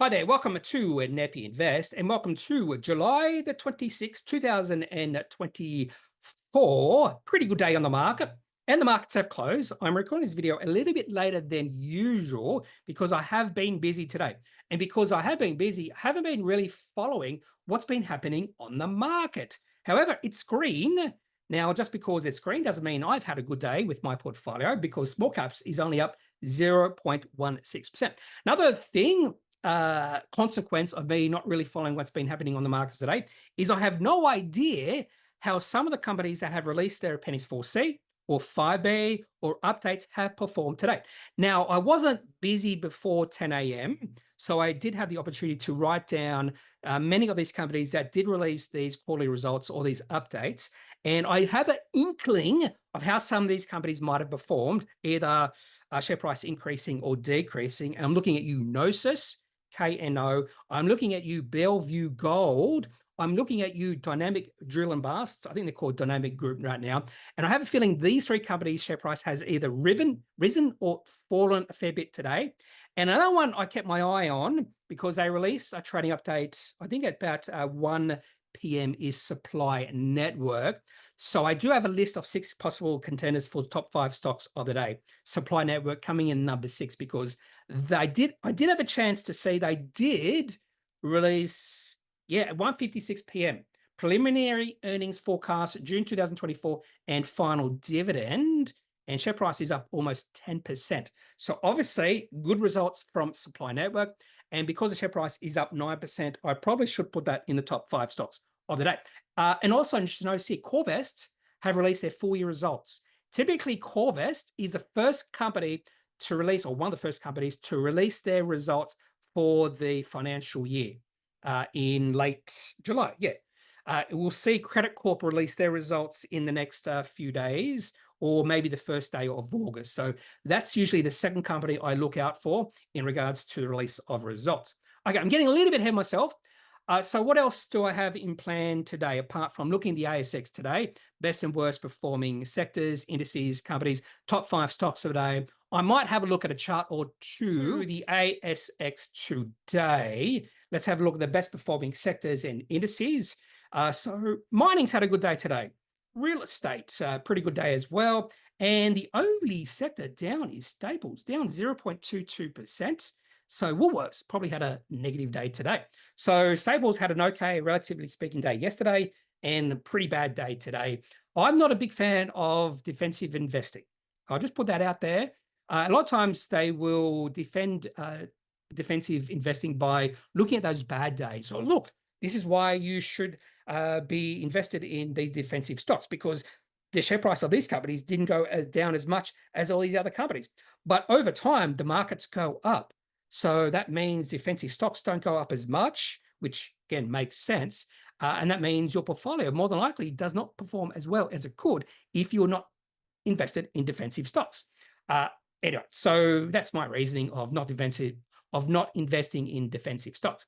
Hi there, welcome to Kneppy Invest and welcome to July the 26th, 2024. Pretty good day on the market and the markets have closed. I'm recording this video a little bit later than usual because I have been busy today. And because I have been busy, I haven't been really following what's been happening on the market. However, it's green. Now, just because it's green doesn't mean I've had a good day with my portfolio because small caps is only up 0.16%. Another thing, consequence of me not really following what's been happening on the markets today is I have no idea how some of the companies that have released their Appendix 4C or 5B or updates have performed today. Now, I wasn't busy before 10 a.m., so I did have the opportunity to write down many of these companies that did release these quarterly results or these updates, and I have an inkling of how some of these companies might have performed, either share price increasing or decreasing. And I'm looking at you, Knosys, KNO. I'm looking at you, Bellevue Gold. I'm looking at you, Dynamic Drill and Busts. I think they're called Dynamic Group right now. And I have a feeling these three companies' share price has either risen or fallen a fair bit today. And another one I kept my eye on because they released a trading update, I think at about 1 p.m. is Supply Network. So I do have a list of 6 possible contenders for the top 5 stocks of the day. Supply Network coming in number 6 because I did have a chance to see they did release, at 1:56 p.m. preliminary earnings forecast, June 2024, and final dividend, and share price is up almost 10%. So obviously good results from Supply Network. And because the share price is up 9%, I probably should put that in the top 5 stocks of the day. And also, just notice here, Corvest have released their full year results. Typically, Corvest is the first company to release, or one of the first companies to release their results for the financial year in late July. We'll see Credit Corp release their results in the next few days, or maybe the first day of August. So that's usually the second company I look out for in regards to the release of results. Okay, I'm getting a little bit ahead of myself. So what else do I have in plan today, apart from looking at the ASX today, best and worst performing sectors, indices, companies, top 5 stocks of the day? I might have a look at a chart or two, the ASX today. Let's have a look at the best performing sectors and indices. So mining's had a good day today. Real estate, pretty good day as well. And the only sector down is staples, down 0.22%. So Woolworths probably had a negative day today. So Staples had an okay, relatively speaking, day yesterday and a pretty bad day today. I'm not a big fan of defensive investing. I'll just put that out there. A lot of times they will defend defensive investing by looking at those bad days. So look, this is why you should be invested in these defensive stocks, because the share price of these companies didn't go down as much as all these other companies. But over time, the markets go up. So that means defensive stocks don't go up as much, which again makes sense. And that means your portfolio more than likely does not perform as well as it could if you're not invested in defensive stocks. Anyway, so that's my reasoning of not investing in defensive stocks.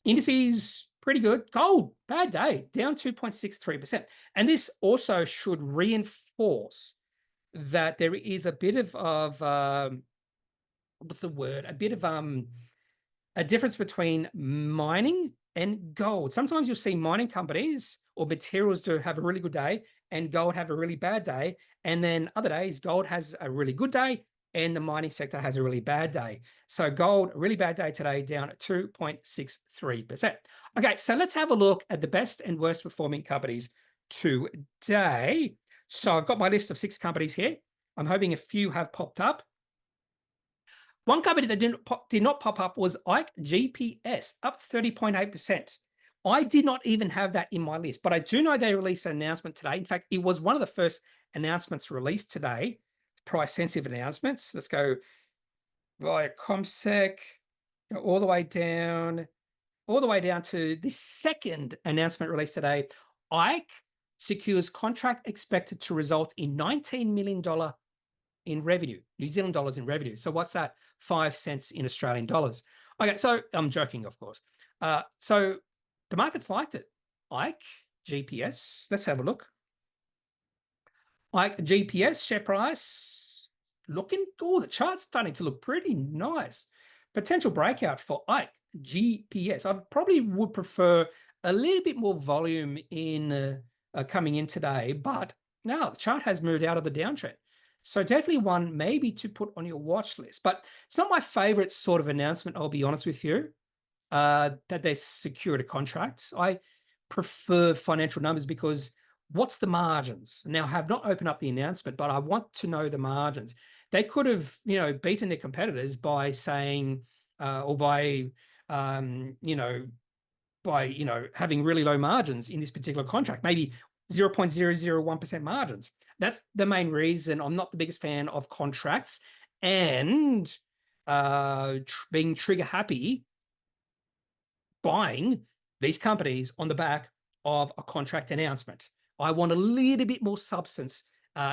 Indices, pretty good. Gold, bad day, down 2.63%. And this also should reinforce that there is a bit of what's the word? A bit of a difference between mining and gold. Sometimes you'll see mining companies or materials to have a really good day and gold have a really bad day. And then other days, gold has a really good day and the mining sector has a really bad day. So gold, a really bad day today, down at 2.63%. Okay, so let's have a look at the best and worst performing companies today. So I've got my list of 6 companies here. I'm hoping a few have popped up. One company that did not pop up was Ike GPS, up 30.8%. I did not even have that in my list, but I do know they released an announcement today. In fact, it was one of the first announcements released today, price-sensitive announcements. Let's go via ComSec, go all the way down to the second announcement released today. Ike secures contract expected to result in $19 million in revenue, New Zealand dollars in revenue. So what's that? 5 cents in Australian dollars. Okay, so I'm joking, of course. So the markets liked it. Ike GPS, let's have a look. Ike GPS share price looking, oh, the chart's starting to look pretty nice. Potential breakout for Ike, GPS. I probably would prefer a little bit more volume in coming in today, but now the chart has moved out of the downtrend. So definitely one maybe to put on your watch list, but it's not my favorite sort of announcement, I'll be honest with you, that they secured a contract. I prefer financial numbers because what's the margins? Now, I have not opened up the announcement, but I want to know the margins. They could have, beaten their competitors by saying, or by, having really low margins in this particular contract, maybe 0.001% margins. That's the main reason I'm not the biggest fan of contracts and being trigger happy buying these companies on the back of a contract announcement. I want a little bit more substance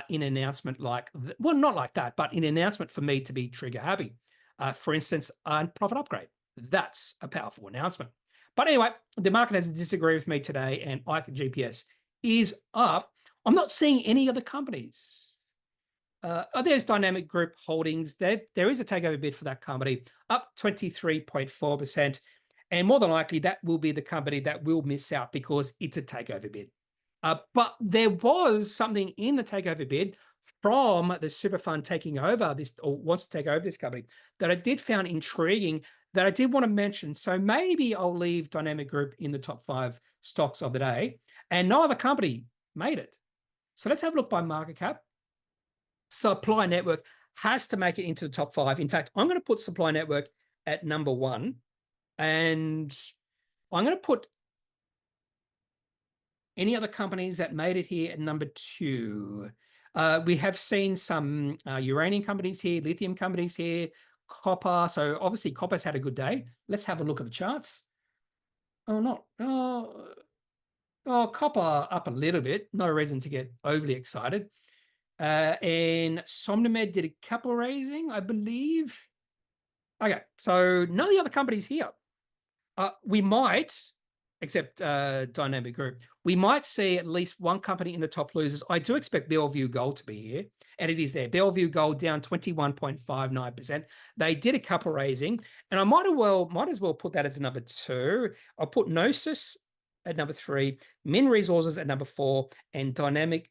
in an announcement well, not like that, but in an announcement for me to be trigger happy. For instance, a profit upgrade. That's a powerful announcement. But anyway, the market has disagreed with me today, and Ike GPS is up. I'm not seeing any other companies. There's Dynamic Group Holdings. There is a takeover bid for that company, up 23.4%. And more than likely, that will be the company that will miss out because it's a takeover bid. But there was something in the takeover bid from the super fund taking over this, or wants to take over this company, that I did find intriguing, that I did want to mention. So maybe I'll leave Dynamic Group in the top 5 stocks of the day. And no other company made it. So let's have a look by market cap. Supply Network has to make it into the top 5. In fact, I'm going to put Supply Network at number 1. And I'm going to put any other companies that made it here at number 2. We have seen some uranium companies here, lithium companies here, copper. So obviously copper's had a good day. Let's have a look at the charts. Copper up a little bit. No reason to get overly excited. And Somnomed did a capital raising, I believe. Okay, so none of the other companies here. We might, except Dynamic Group, we might see at least one company in the top losers. I do expect Bellevue Gold to be here, and it is there. Bellevue Gold down 21.59%. They did a capital raising, and I might as well put that as number 2. I'll put Knosys at number 3, Min Resources at number 4, and Dynamic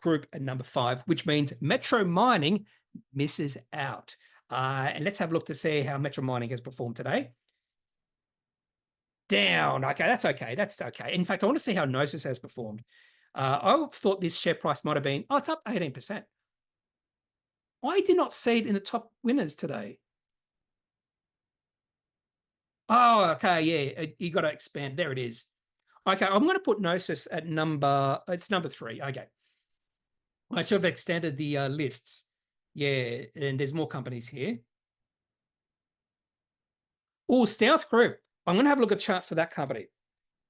Group at number 5, which means Metro Mining misses out. And let's have a look to see how Metro Mining has performed today. Down. Okay, that's okay. That's okay. In fact, I want to see how Knosys has performed. I thought this share price might have been, it's up 18%. I did not see it in the top winners today. Oh, okay, yeah, you got to expand. There it is. Okay, I'm going to put Knosys at number 3. Okay. I should have extended the lists. Yeah, and there's more companies here. Oh, Stealth Group. I'm going to have a look at a chart for that company.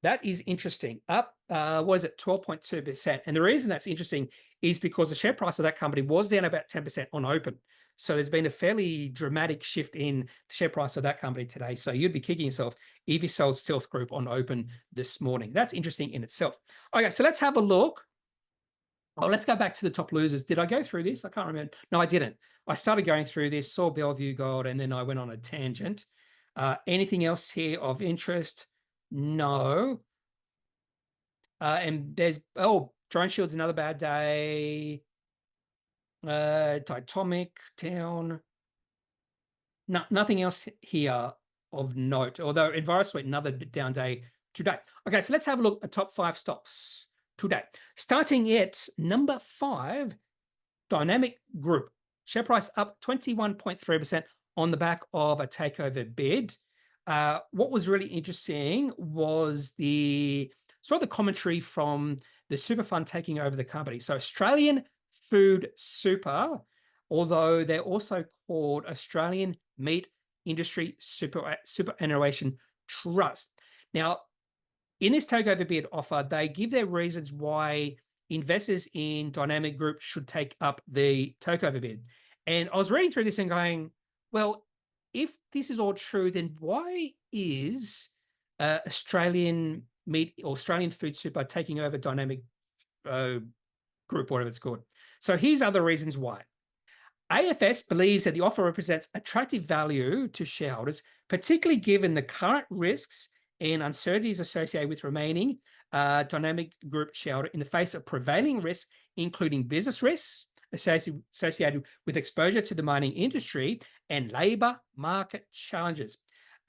That is interesting. Up, 12.2%. And the reason that's interesting is because the share price of that company was down about 10% on open. So there's been a fairly dramatic shift in the share price of that company today. So you'd be kicking yourself if you sold Stealth Group on open this morning. That's interesting in itself. Okay, so let's have a look. Oh, let's go back to the top losers. Did I go through this? I can't remember. No, I didn't. I started going through this, saw Bellevue Gold, and then I went on a tangent. Anything else here of interest? No. And there's, Drone Shield's another bad day. Titomic down. No, nothing else here of note, although EnviroSuite, another down day today. Okay, so let's have a look at top 5 stocks today. Starting at number 5, Dynamic Group. Share price up 21.3% on the back of a takeover bid. What was really interesting was the commentary from the super fund taking over the company. So Australian Food Super, although they're also called Australian Meat Industry Superannuation Trust. Now, in this takeover bid offer, they give their reasons why investors in Dynamic Group should take up the takeover bid. And I was reading through this and going, well, if this is all true, then why is Australian Meat or Australian Food Super taking over Dynamic Group, whatever it's called? So here's other reasons why. AFS believes that the offer represents attractive value to shareholders, particularly given the current risks and uncertainties associated with remaining dynamic group shareholder in the face of prevailing risks, including business risks associated with exposure to the mining industry and labour market challenges.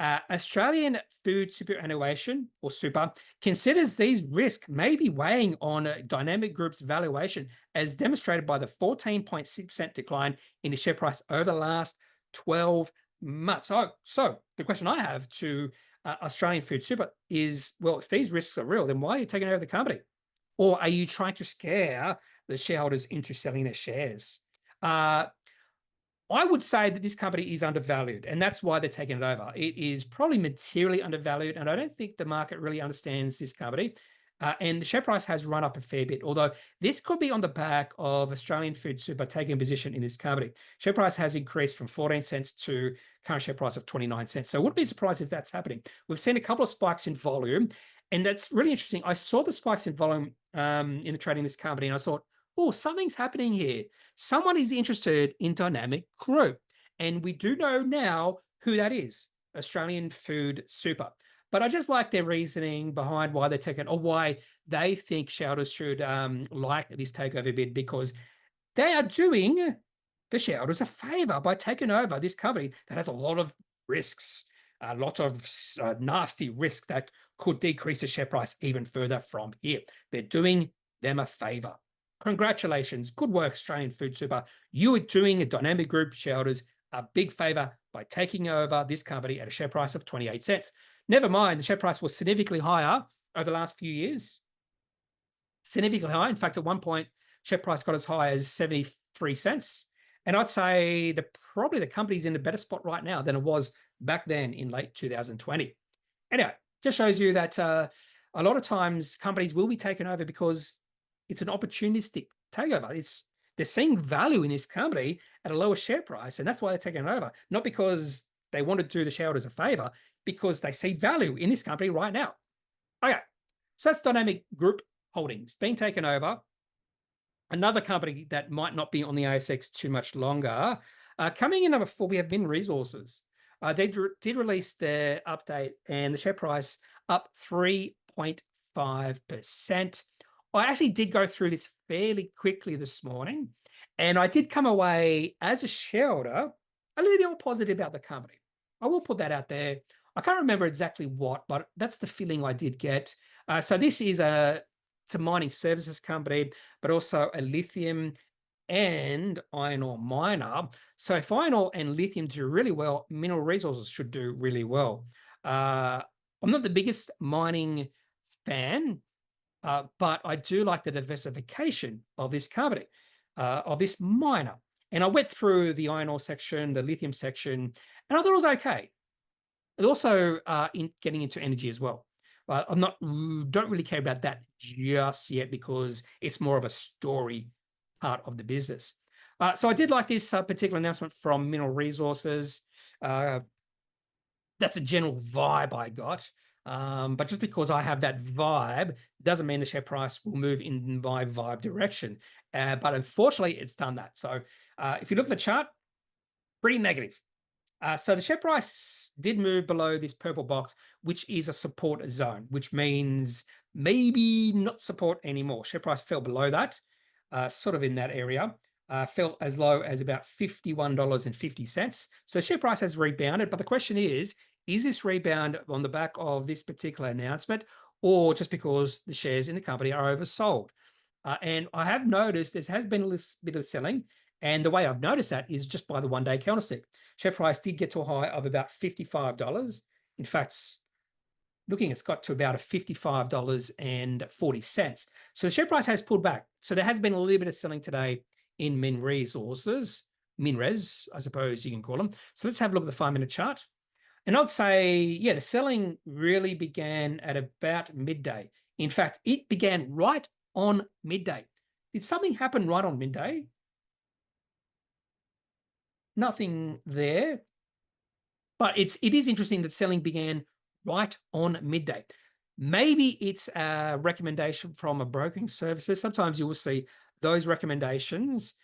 Australian Food Superannuation, or Super, considers these risks may be weighing on Dynamic Group's valuation, as demonstrated by the 14.6% decline in the share price over the last 12 months. So the question I have to Australian Food Super is, well, if these risks are real, then why are you taking over the company? Or are you trying to scare the shareholders into selling their shares? I would say that this company is undervalued, and that's why they're taking it over. It is probably materially undervalued, and I don't think the market really understands this company. And the share price has run up a fair bit, although this could be on the back of Australian Food Super taking a position in this company. Share price has increased from 14 cents to current share price of 29 cents. So I wouldn't be surprised if that's happening. We've seen a couple of spikes in volume, and that's really interesting. I saw the spikes in volume in the trading of this company, and I thought, oh, something's happening here. Someone is interested in Dynamic Group. And we do know now who that is, Australian Food Super. But I just like their reasoning behind why they're taking, or why they think shareholders should like this takeover bid, because they are doing the shareholders a favor by taking over this company that has a lot of risks, a lot of nasty risk that could decrease the share price even further from here. They're doing them a favor. Congratulations. Good work, Australian Food Super. You are doing a Dynamic Group shareholders a big favor by taking over this company at a share price of 28 cents. Never mind, the share price was significantly higher over the last few years. Significantly high. In fact, at one point, share price got as high as 73 cents. And I'd say that probably the company's in a better spot right now than it was back then in late 2020. Anyway, just shows you that a lot of times companies will be taken over because it's an opportunistic takeover. They're seeing value in this company at a lower share price, and that's why they're taking it over. Not because they want to do the shareholders a favor, because they see value in this company right now. Okay, so that's Dynamic Group Holdings being taken over. Another company that might not be on the ASX too much longer. Coming in number 4, we have Min Resources. They did release their update, and the share price up 3.5%. I actually did go through this fairly quickly this morning, and I did come away as a shareholder a little bit more positive about the company. I will put that out there. I can't remember exactly what, but that's the feeling I did get. So this is it's a mining services company, but also a lithium and iron ore miner. So if iron ore and lithium do really well, Mineral Resources should do really well. I'm not the biggest mining fan, but I do like the diversification of this company, of this miner. And I went through the iron ore section, the lithium section, and I thought it was okay. And also in getting into energy as well. Don't really care about that just yet because it's more of a story part of the business. So I did like this particular announcement from Mineral Resources. That's a general vibe I got. But just because I have that vibe doesn't mean the share price will move in my vibe direction. But unfortunately, it's done that. So if you look at the chart, pretty negative. So the share price did move below this purple box, which is a support zone, which means maybe not support anymore. Share price fell below that, sort of in that area. Fell as low as about $51.50. So the share price has rebounded. But the question is this rebound on the back of this particular announcement, or just because the shares in the company are oversold? And I have noticed there has been a little bit of selling. And the way I've noticed that is just by the one-day candlestick. Share price did get to a high of about $55. In fact, looking, it's got to about a $55.40. So the share price has pulled back. So there has been a little bit of selling today in Min Resources, Minres, I suppose you can call them. So let's have a look at the 5-minute chart. And I'd say, yeah, the selling really began at about midday. In fact, it began right on midday. Did something happen right on midday? Nothing there. But it is interesting that selling began right on midday. Maybe it's a recommendation from a broking services. Sometimes you will see those recommendations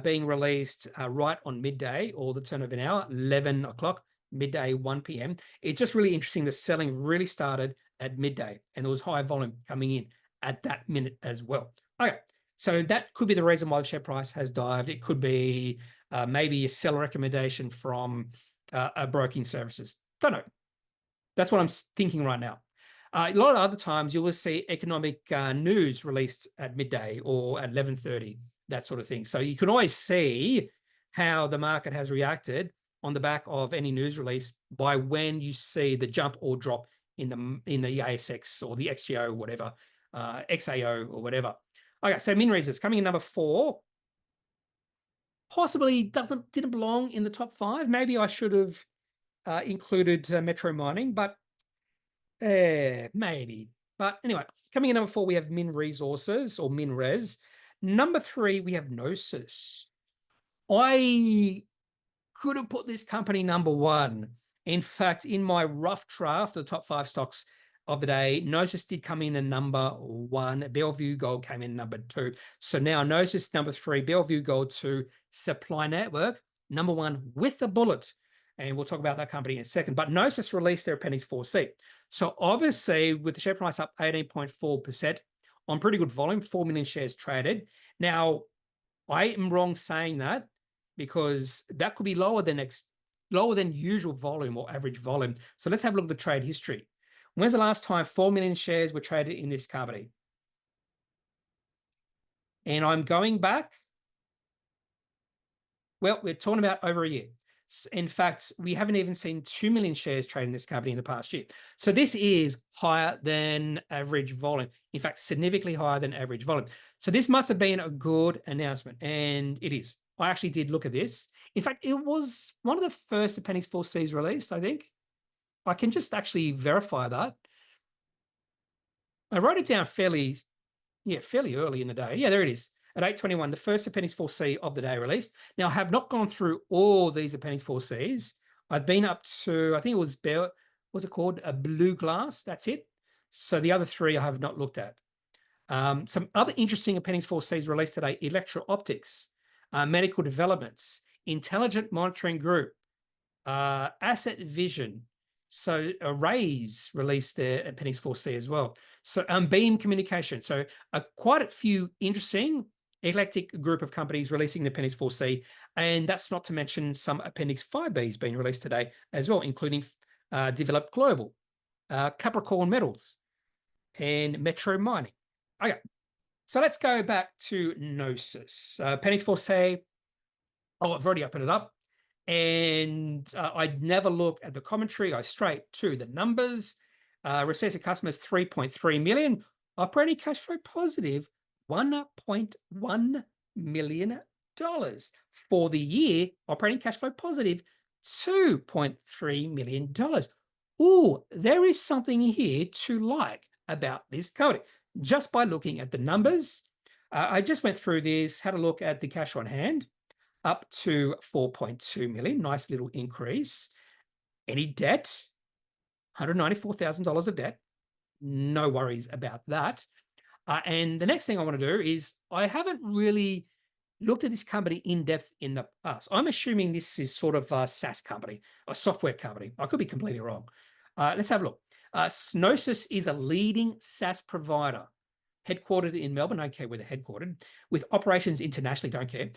being released right on midday or the turn of an hour, 11 o'clock, midday, 1 p.m. It's just really interesting. The selling really started at midday and there was high volume coming in at that minute as well. Okay, so that could be the reason why the share price has dived. It could be maybe a seller recommendation from a broking services. Don't know. That's what I'm thinking right now. A lot of other times you will see economic news released at midday or at 11:30, that sort of thing. So you can always see how the market has reacted on the back of any news release by when you see the jump or drop in the ASX or the XGO or whatever, XAO or whatever. Okay, so min reasons coming in number 4. Possibly didn't belong in the top 5. Maybe I should have included Metro Mining, but maybe. But anyway, coming in number 4, we have Min Resources or Min Res. Number 3, we have Knosys. I could have put this company number 1. In fact, in my rough draft of the top 5 stocks of the day, Knosys did come in at number 1. Bellevue Gold came in number 2. So now Knosys number 3, Bellevue Gold 2, Supply Network number 1 with a bullet. And we'll talk about that company in a second. But Knosys released their Appendix 4C. So obviously, with the share price up 18.4% on pretty good volume, 4 million shares traded. Now, I am wrong saying that because that could be lower than usual volume or average volume. So let's have a look at the trade history. When's the last time 4 million shares were traded in this company? And I'm going back. Well, we're talking about over a year. In fact, we haven't even seen 2 million shares traded in this company in the past year. So this is higher than average volume. In fact, significantly higher than average volume. So this must have been a good announcement, and it is. I actually did look at this. In fact, it was one of the first Appendix 4Cs released, I think. I can just actually verify that. I wrote it down fairly early in the day. Yeah, there it is. At 8:21, the first Appendix 4C of the day released. Now, I have not gone through all these Appendix 4Cs. I've been up to, I think it was, what's it called? A blue glass. That's it. So the other 3 I have not looked at. Some other interesting Appendix 4Cs released today: Electro-Optics, Medical Developments, Intelligent Monitoring Group, Asset Vision. So Arrays released their Appendix 4C as well. So Beam Communication. So quite a few interesting eclectic group of companies releasing the Appendix 4C. And that's not to mention some Appendix 5Bs being released today as well, including Developed Global, Capricorn Metals, and Metro Mining. Okay, so let's go back to Knosys. Appendix 4C. Oh, I've already opened it up. And I'd never look at the commentary. I straight to the numbers. Recessive customers, 3.3 million. Operating cash flow positive, $1.1 million. For the year, operating cash flow positive, $2.3 million. Oh, there is something here to like about this company. Just by looking at the numbers, I just went through this, had a look at the cash on hand, up to 4.2 million, nice little increase. Any debt, $194,000 of debt, no worries about that. And the next thing I want to do is I haven't really looked at this company in depth in the past. I'm assuming this is sort of a SaaS company, a software company. I could be completely wrong. Let's have a look. Knosys is a leading SaaS provider, headquartered in Melbourne, don't care where they're headquartered, with operations internationally, don't care.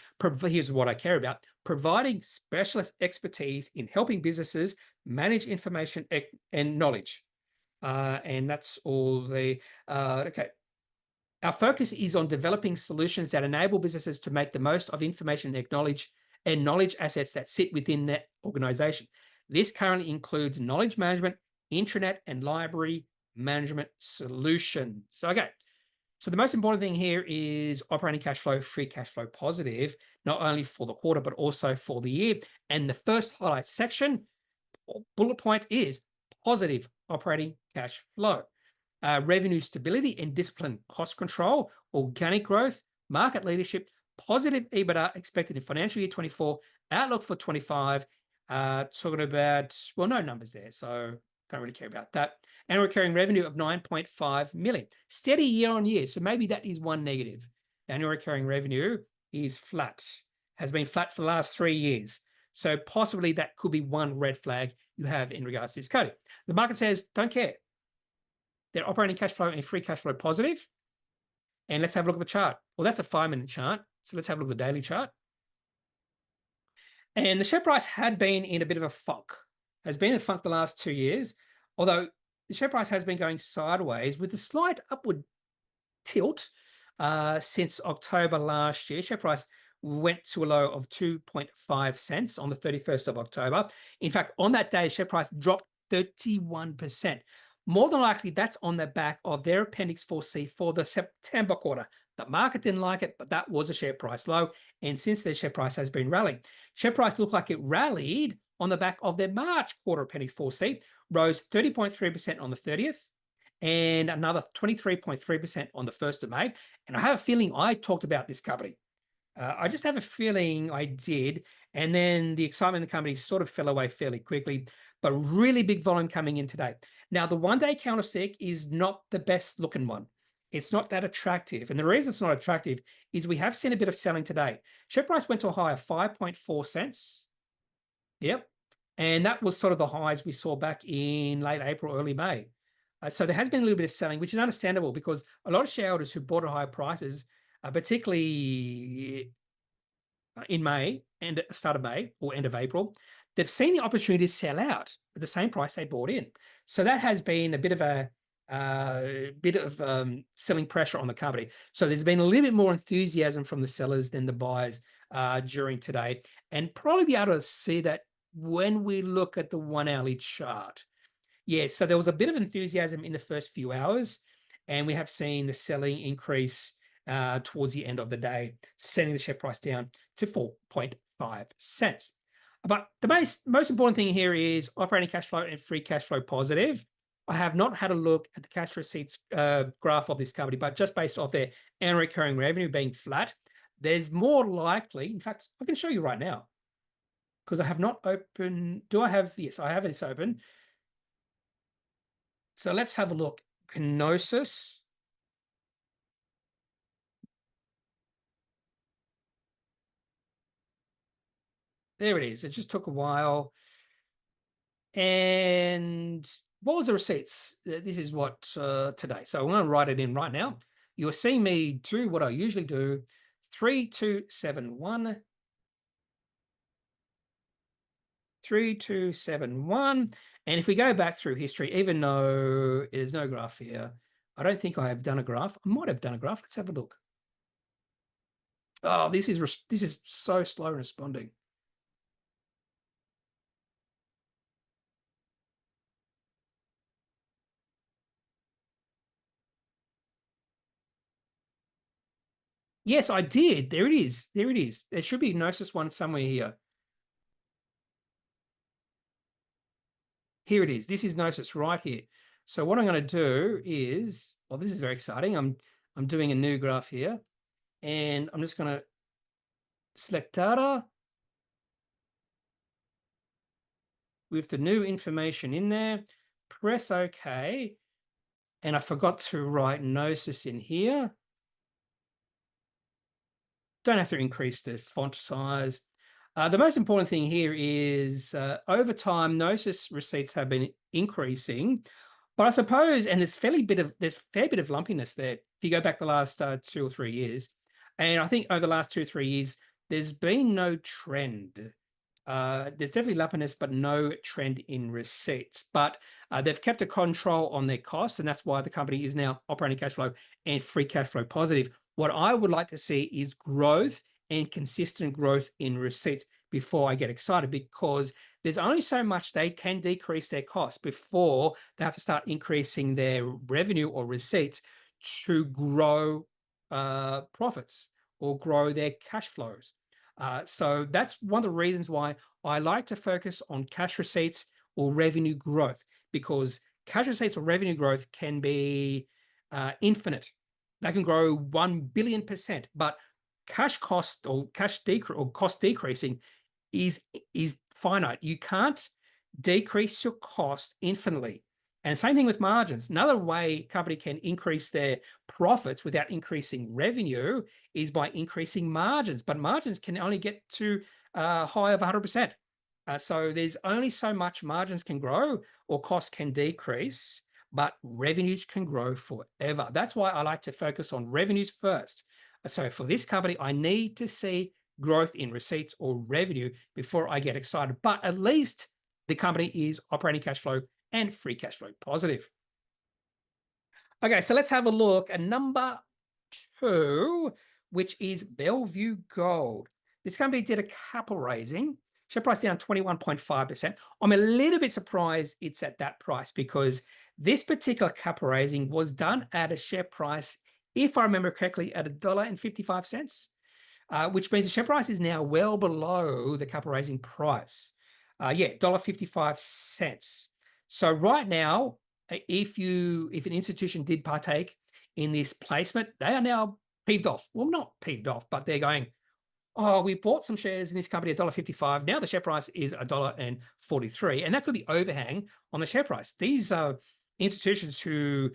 Here's what I care about: providing specialist expertise in helping businesses manage information and knowledge. And that's all the, okay. Our focus is on developing solutions that enable businesses to make the most of information and knowledge assets that sit within their organization. This currently includes knowledge management, intranet, and library management solutions. Okay. So the most important thing here is operating cash flow, free cash flow positive, not only for the quarter, but also for the year. And the first highlight section, bullet point, is positive operating cash flow. Revenue stability and disciplined cost control, organic growth, market leadership, positive EBITDA expected in financial year 24, outlook for 25, talking about, well, no numbers there, so don't really care about that. And recurring revenue of 9.5 million. Steady year on year, so maybe that is one negative. Annual recurring revenue is flat. has been flat for the last 3 years. So possibly that could be one red flag you have in regards to this company. The market says, don't care. They're operating cash flow and free cash flow positive. And let's have a look at the chart. Well, that's a 5-minute chart. So let's have a look at the daily chart. And the share price had been in a bit of a funk, has been in a funk the last 2 years, although the share price has been going sideways with a slight upward tilt since October last year. Share price went to a low of 2.5 cents on the 31st of October. In fact, on that day, share price dropped 31%. More than likely, that's on the back of their Appendix 4C for the September quarter. The market didn't like it, but that was a share price low. And since their share price has been rallying, share price looked like it rallied on the back of their March quarter Appendix 4C, rose 30.3% on the 30th, and another 23.3% on the 1st of May. And I have a feeling I talked about this company. I just have a feeling I did. And then the excitement in the company sort of fell away fairly quickly, but really big volume coming in today. Now, the one-day candlestick is not the best looking one. It's not that attractive. And the reason it's not attractive is we have seen a bit of selling today. Share price went to a high of 5.4 cents. Yep. And that was sort of the highs we saw back in late April, early May. So there has been a little bit of selling, which is understandable because a lot of shareholders who bought at higher prices, particularly in May and start of May or end of April, they've seen the opportunity to sell out at the same price they bought in. So that has been a bit of selling pressure on the company. So there's been a little bit more enthusiasm from the sellers than the buyers during today, and probably be able to see that when we look at the 1 hourly chart. Yeah, so there was a bit of enthusiasm in the first few hours, and we have seen the selling increase towards the end of the day, sending the share price down to 4.5 cents. But the most important thing here is operating cash flow and free cash flow positive. I have not had a look at the cash receipts graph of this company, but just based off their annual recurring revenue being flat, there's more likely, in fact, I can show you right now, because I have not opened, do I have, yes, I have this open. So let's have a look. Knosys. There it is. It just took a while. And what was the receipts? This is what today. So I'm going to write it in right now. You'll see me do what I usually do. 3271. 3271. And if we go back through history, even though there's no graph here, I don't think I have done a graph. I might have done a graph. Let's have a look. Oh, this is so slow responding. Yes, I did. There it is. There it is. There should be a Knosys one somewhere here. Here it is. This is Knosys right here. So what I'm going to do is, well, this is very exciting. I'm doing a new graph here, and I'm just going to select data with the new information in there, press OK, and I forgot to write Knosys in here. Don't have to increase the font size. The most important thing here is over time, Knosys receipts have been increasing, but I suppose, and there's fair bit of lumpiness there. If you go back the last 2 or 3 years, and I think over the last 2 or 3 years, there's been no trend. There's definitely lumpiness, but no trend in receipts. But they've kept a control on their costs, and that's why the company is now operating cash flow and free cash flow positive. What I would like to see is growth and consistent growth in receipts before I get excited, because there's only so much they can decrease their costs before they have to start increasing their revenue or receipts to grow profits or grow their cash flows. So that's one of the reasons why I like to focus on cash receipts or revenue growth, because cash receipts or revenue growth can be infinite. They can grow 1 billion%, but cash cost or cost decreasing is finite. You can't decrease your cost infinitely. And same thing with margins. Another way a company can increase their profits without increasing revenue is by increasing margins. But margins can only get to a high of 100%. So there's only so much margins can grow or costs can decrease, but revenues can grow forever. That's why I like to focus on revenues first. So for this company, I need to see growth in receipts or revenue before I get excited. But at least the company is operating cash flow and free cash flow positive. Okay, so let's have a look at number 2, which is Bellevue Gold. This company did a capital raising, share price down 21.5%. I'm a little bit surprised it's at that price because this particular capital raising was done at a share price, if I remember correctly, at $1.55, which means the share price is now well below the capital raising price. Yeah, $1.55. So right now, if an institution did partake in this placement, they are now peeved off. Well, not peeved off, but they're going, oh, we bought some shares in this company at $1.55. Now the share price is $1.43, and that could be overhang on the share price. These institutions who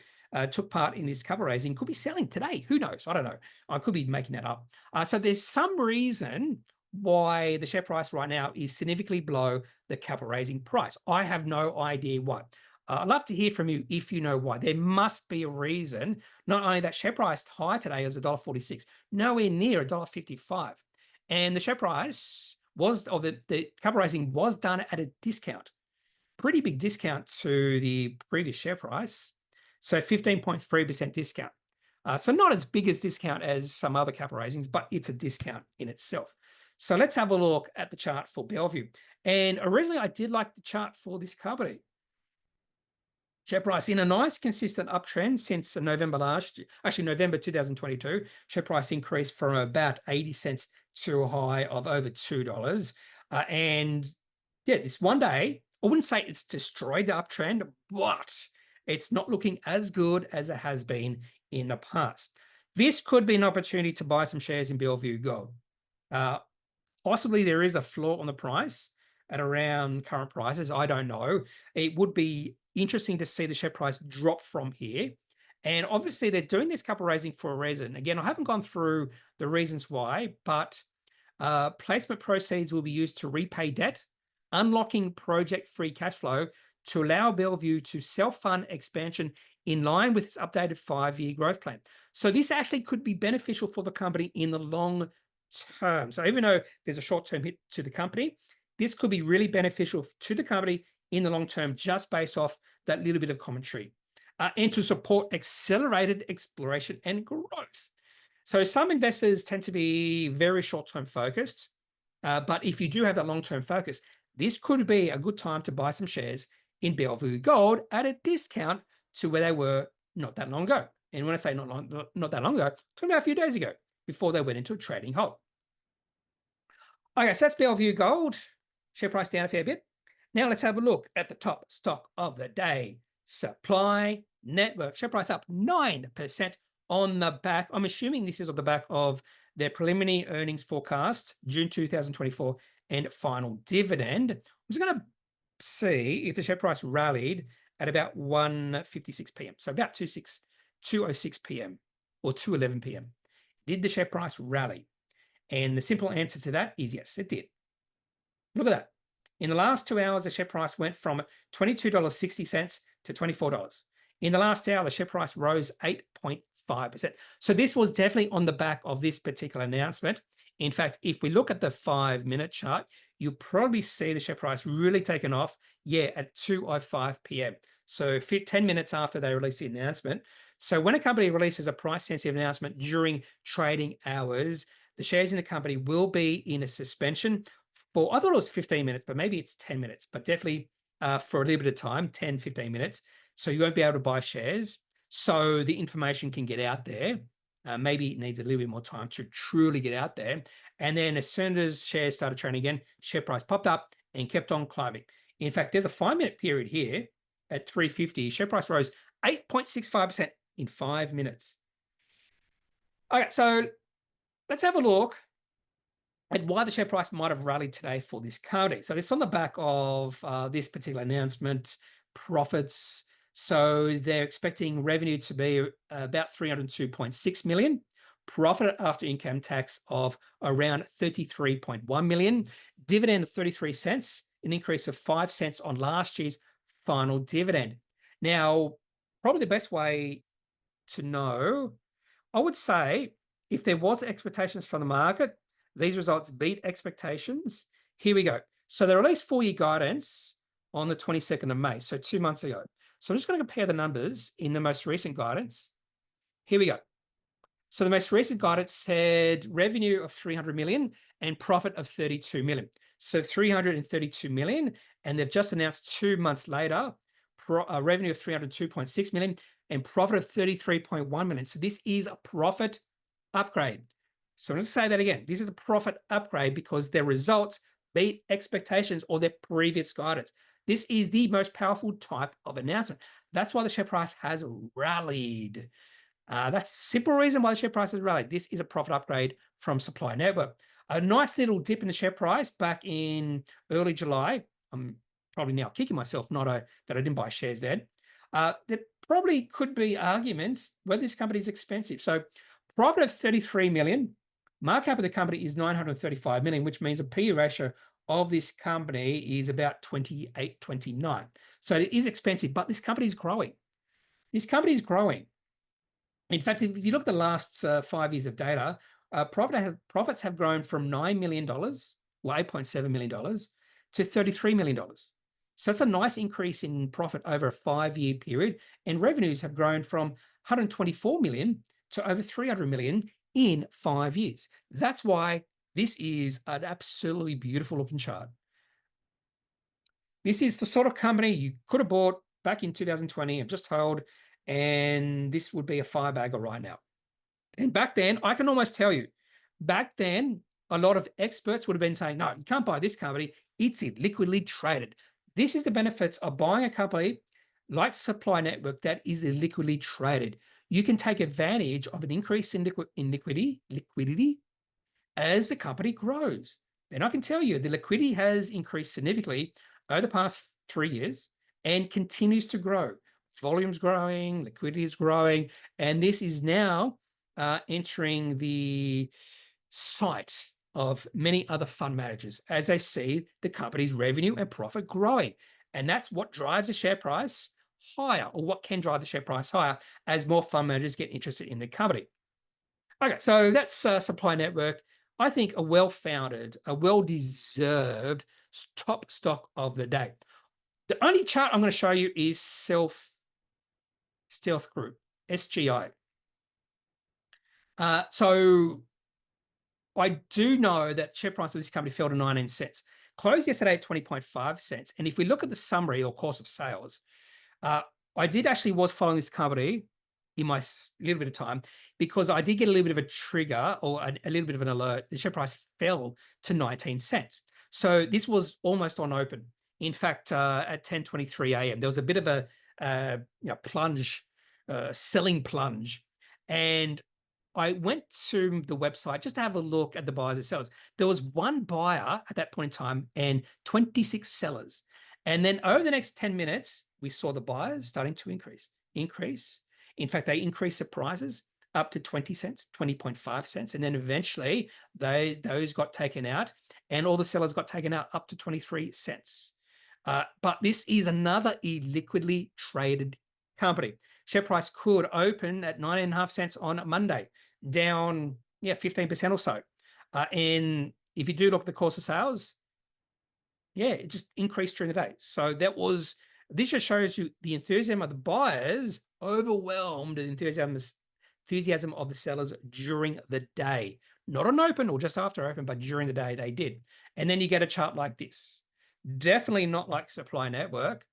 took part in this capital raising could be selling today. Who knows? I don't know. I could be making that up. So there's some reason why the share price right now is significantly below the capital raising price. I have no idea what. I'd love to hear from you if you know why. There must be a reason. Not only that share price high today is $1.46, nowhere near $1.55. And the share price was, or the capital raising was done at a discount, pretty big discount to the previous share price. So 15.3% discount. So not as big as discount as some other capital raisings, but it's a discount in itself. So let's have a look at the chart for Bellevue. And originally I did like the chart for this company. Share price in a nice consistent uptrend since November last year, actually November 2022. Share price increased from about 80 cents to a high of over $2. And yeah, this one day, I wouldn't say it's destroyed the uptrend, but it's not looking as good as it has been in the past. This could be an opportunity to buy some shares in Bellevue Gold. Possibly there is a floor on the price at around current prices. I don't know. It would be interesting to see the share price drop from here. And obviously they're doing this capital raising for a reason. Again, I haven't gone through the reasons why, but placement proceeds will be used to repay debt, unlocking project free cash flow to allow Bellevue to self-fund expansion in line with its updated 5-year growth plan. So this actually could be beneficial for the company in the long term. So even though there's a short-term hit to the company, this could be really beneficial to the company in the long term, just based off that little bit of commentary, and to support accelerated exploration and growth. So some investors tend to be very short-term focused, but if you do have that long-term focus, this could be a good time to buy some shares in Bellevue Gold at a discount to where they were not that long ago. And when I say not that long ago, talking about a few days ago, before they went into a trading halt. Okay, so that's Bellevue Gold. Share price down a fair bit. Now let's have a look at the top stock of the day. Supply Network. Share price up 9% on the back. I'm assuming this is on the back of their preliminary earnings forecast, June 2024, and final dividend. I'm just going to see if the share price rallied at about 1:56 p.m. So about 2:06 p.m. or 2:11 p.m. Did the share price rally? And the simple answer to that is yes, it did. Look at that. In the last 2 hours, the share price went from $22.60 to $24. In the last hour, the share price rose 8.5%. So this was definitely on the back of this particular announcement. In fact, if we look at the 5-minute chart, you'll probably see the share price really taken off, at 2:05 p.m. So 10 minutes after they released the announcement. So when a company releases a price-sensitive announcement during trading hours, the shares in the company will be in a suspension for, I thought it was 15 minutes, but maybe it's 10 minutes, but definitely for a little bit of time, 10, 15 minutes. So you won't be able to buy shares. So the information can get out there. Maybe it needs a little bit more time to truly get out there. And then as soon as shares started trading again, share price popped up and kept on climbing. In fact, there's a 5-minute period here at 350. Share price rose 8.65% in 5 minutes. Okay, so let's have a look at why the share price might have rallied today for this company. So it's on the back of this particular announcement, profits, So they're expecting revenue to be about 302.6 million, profit after income tax of around 33.1 million, dividend of 33 cents, an increase of 5 cents on last year's final dividend. Now, probably the best way to know, I would say if there was expectations from the market, these results beat expectations. Here we go. So they released 4-year guidance on the 22nd of May, so 2 months ago. So I'm just going to compare the numbers in the most recent guidance. Here we go. So the most recent guidance said revenue of 300 million and profit of 32 million. So 332 million, and they've just announced 2 months later, revenue of 302.6 million and profit of 33.1 million. So this is a profit upgrade. So I'm going to say that again. This is a profit upgrade because their results beat expectations or their previous guidance. This is the most powerful type of announcement. That's why the share price has rallied. That's the simple reason why the share price has rallied. This is a profit upgrade from Supply Network. A nice little dip in the share price back in early July. I'm probably now kicking myself that I didn't buy shares then. There probably could be arguments whether this company is expensive. So profit of 33 million, market cap of the company is 935 million, which means a PE ratio of this company is about 28, 29. So it is expensive, but this company is growing. This company is growing. In fact, if you look at the last 5 years of data, profits have grown from $9 million, or $8.7 million, to $33 million. So it's a nice increase in profit over a 5-year period, and revenues have grown from 124 million to over 300 million in 5 years. That's why this is an absolutely beautiful looking chart. This is the sort of company you could have bought back in 2020 and just held, and this would be a fire bagger right now. And back then, I can almost tell you, back then, a lot of experts would have been saying, no, you can't buy this company. It's illiquidly traded. This is the benefits of buying a company like Supply Network that is illiquidly traded. You can take advantage of an increase in liquidity as the company grows. And I can tell you the liquidity has increased significantly over the past 3 years and continues to grow. Volume's growing, liquidity is growing, and this is now entering the sight of many other fund managers as they see the company's revenue and profit growing. And that's what drives the share price higher, or what can drive the share price higher as more fund managers get interested in the company. Okay, so that's Supply Network. I think a well-founded, a well-deserved top stock of the day. The only chart I'm going to show you is Stealth Group, SGI. So I do know that share price of this company fell to 19 cents. Closed yesterday at 20.5 cents. And if we look at the summary or course of sales, I was following this company in my little bit of time because I did get a little bit of a trigger or a little bit of an alert. The share price fell to 19 cents. So this was almost on open. In fact, at 10:23 a.m., there was a bit of a plunge, selling plunge. And I went to the website just to have a look at the buyers and sellers. There was one buyer at that point in time and 26 sellers. And then over the next 10 minutes, we saw the buyers starting to increase. In fact, they increased the prices up to 20 cents, 20.5 cents. And then eventually those got taken out and all the sellers got taken out up to 23 cents. But this is another illiquidly traded company. Share price could open at 9.5 cents on Monday, down 15% or so. And if you do look at the course of sales, it just increased during the day. So this just shows you the enthusiasm of the buyers overwhelmed the enthusiasm of the sellers during the day. Not on open or just after open, but during the day they did. And then you get a chart like this. Definitely not like Supply Network.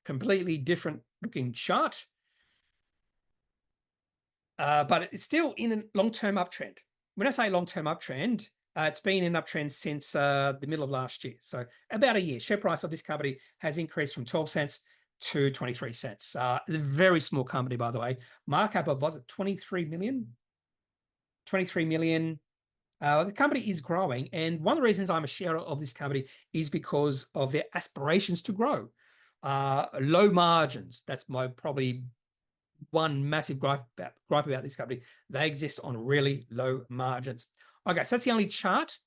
Completely different looking chart. But it's still in a long-term uptrend. When I say long-term uptrend, it's been in uptrend since the middle of last year. So about a year. Share price of this company has increased from 12 cents to 23 cents. A very small company, by the way. Market cap of, was it 23 million? 23 million. The company is growing. And one of the reasons I'm a sharer of this company is because of their aspirations to grow. low margins. That's my probably one massive gripe about this company. They exist on really low margins. Okay, so that's the only chart.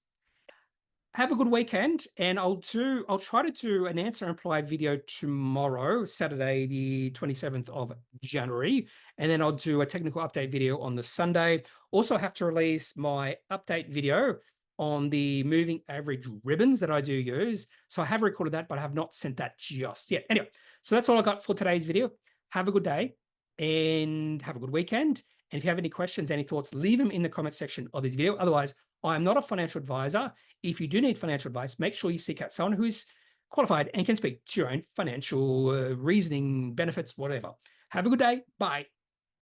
Have a good weekend, and I'll try to do an answer and reply video tomorrow, Saturday, the 27th of January, and then I'll do a technical update video on the Sunday. Also have to release my update video on the moving average ribbons that I do use. So I have recorded that, but I have not sent that just yet. Anyway, so that's all I got for today's video. Have a good day and have a good weekend. And if you have any questions, any thoughts, leave them in the comment section of this video. Otherwise, I am not a financial advisor. If you do need financial advice, make sure you seek out someone who's qualified and can speak to your own financial reasoning, benefits, whatever. Have a good day. Bye.